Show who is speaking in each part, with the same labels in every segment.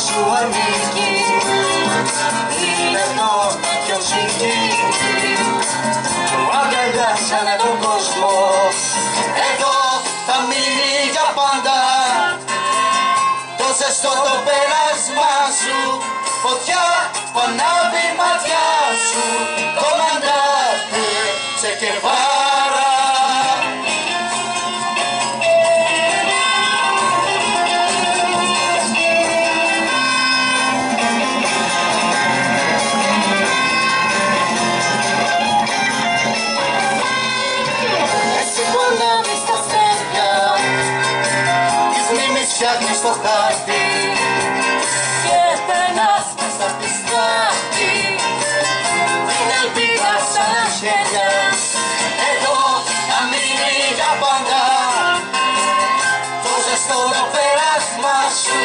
Speaker 1: σου ανήκει. Είναι το πιο ζυγί που αγκαλιάσανε τον κόσμο. Εδώ θα μείνει για πάντα το ζεστό το πέρασμα σου. Φωτιά που ανάβει η ματιά σου. Κομμαντάτε Τσε Γκεβάρα. Εσύ που ανάβεις τα αστέρια, τις μνήμες φτιάχνεις το χάρτη και περνάς μες απ' τη στάχτη την ελπίδα σαν τα χέρια. Εδώ θα μείνει για πάντα το ζεστό το πέρασμα σου.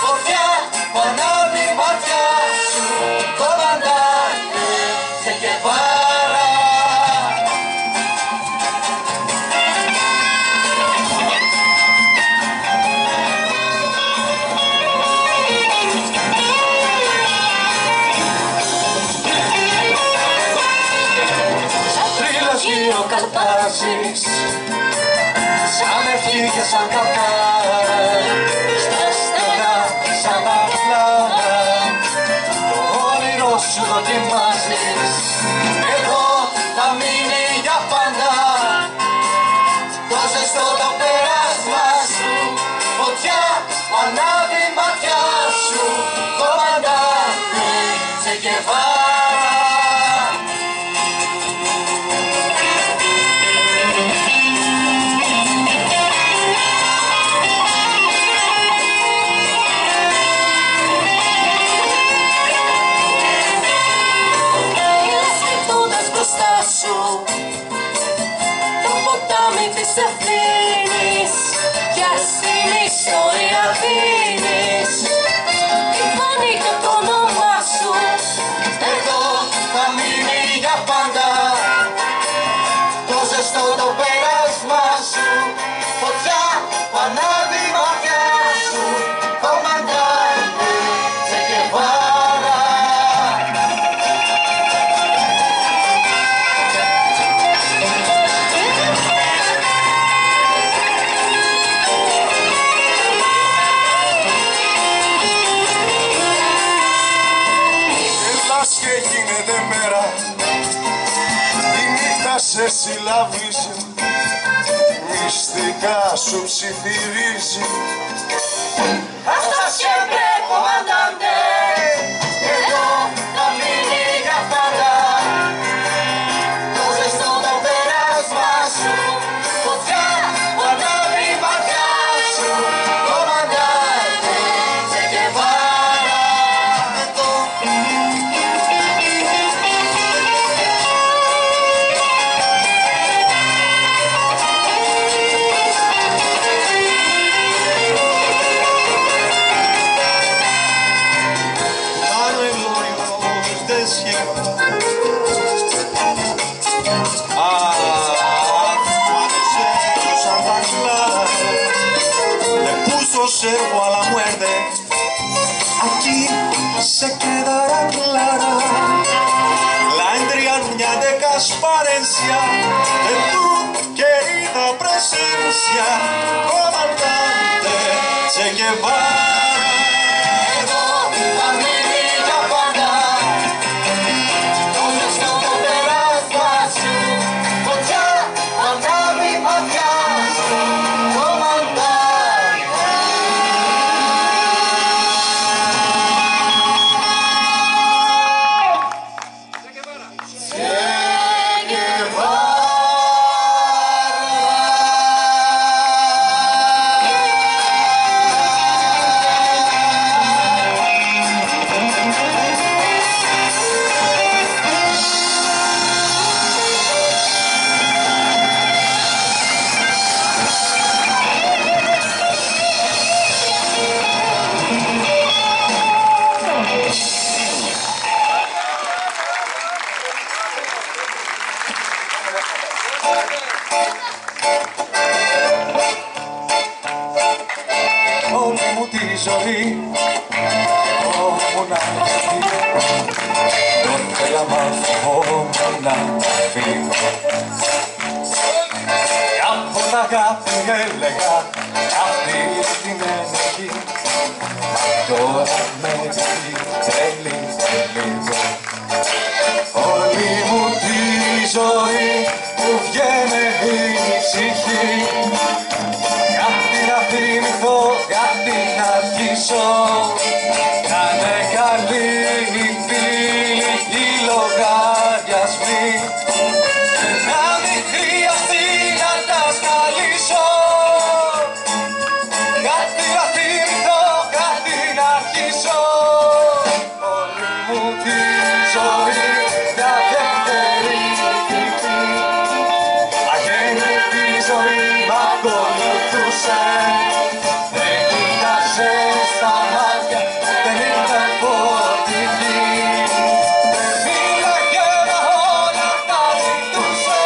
Speaker 1: Φωτιά που ανάβει η ματιά σου. Κομμαντάτε Τσε Γκεβάρα. Γύρω καλπάζεις σαν ευχή και σαν καπάρα. Στα στενά σαν απλάρα το όνειρό σου δοκιμάζεις. Εδώ θα μείνει για πάντα το ζεστό το πέρασμα σου. Φωτιά που ανάβει η ματιά σου. Κομμαντάτε Τσε Γκεβάρα. Το ποτάμι της ευθύνης κι ας την ιστορία δίνεις τη φωνή και το όνομά σου. Εδώ θα μείνει για πάντα το ζεστό το πέρασμα σου. Φωτιά που ανάβει η ματιά σου. Κομμαντάτε Τσε Γκεβάρα.
Speaker 2: Και γίνεται μέρα, η νύχτα σε συλλαβίζει, μυστικά σου ψιθυρίζει.
Speaker 1: Hasta siempre, comandante. Εδώ θα μείνει για πάντα το ζεστό το πέρασμα σου. Φωτιά που ανάβει η ματιά σου. Κομμαντάτε Τσε Γκεβάρα.
Speaker 2: Observo a la muerte, aquí se quedará clara la entrañable transparencia de tu querida presencia, comandante Che Guevara. ζωή μοναχή, τότε να μάθω μοναχή. Από την αγάπη έλεγα αυτή την ενοχή, μα τώρα με δει τρελή λίγο. Όλη μου τη ζωή μου βγαίνει η ψυχή, κάτι να θυμηθώ, κάτι να αρχίσω. Να είναι καλή η φίλη οι λογαριασμοί, να μην χρειαστεί να τα σκαλίσω. Κάτι να θυμηθώ, κάτι να αρχίσω. Όλη μου τη ζωή για δεύτερη κρυφή, αγέννητη ζωή μ' ακολουθούσε. Δεν κοίταζε στα μάτια, δεν ήταν φορτική. Δεν μίλαγε μα όλα τα ζητούσε.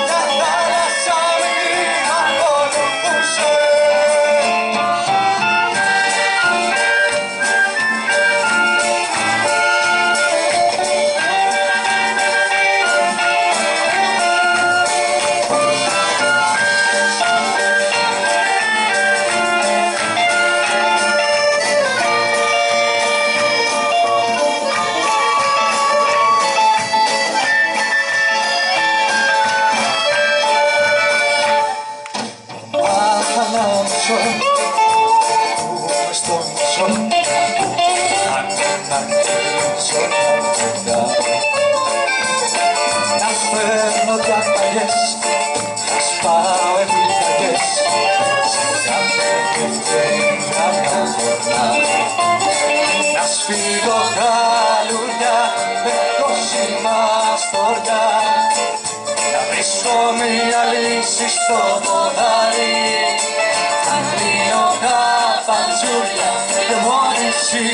Speaker 2: Μια θάλασσα μικρή μ' ακολουθούσε. Μες στο μισό, να κλείσω κοντά. Να φέρνω διαταγές, να σπάω επιταγές, σε κάθε ευκαιρία να γορνά. Να σφίγγω τα λουλιά με τόση μαστοριά, να βρίσκω μια λύση στο ποδάρι. Θα κλείνω τα παντζούρια και μόνη εσύ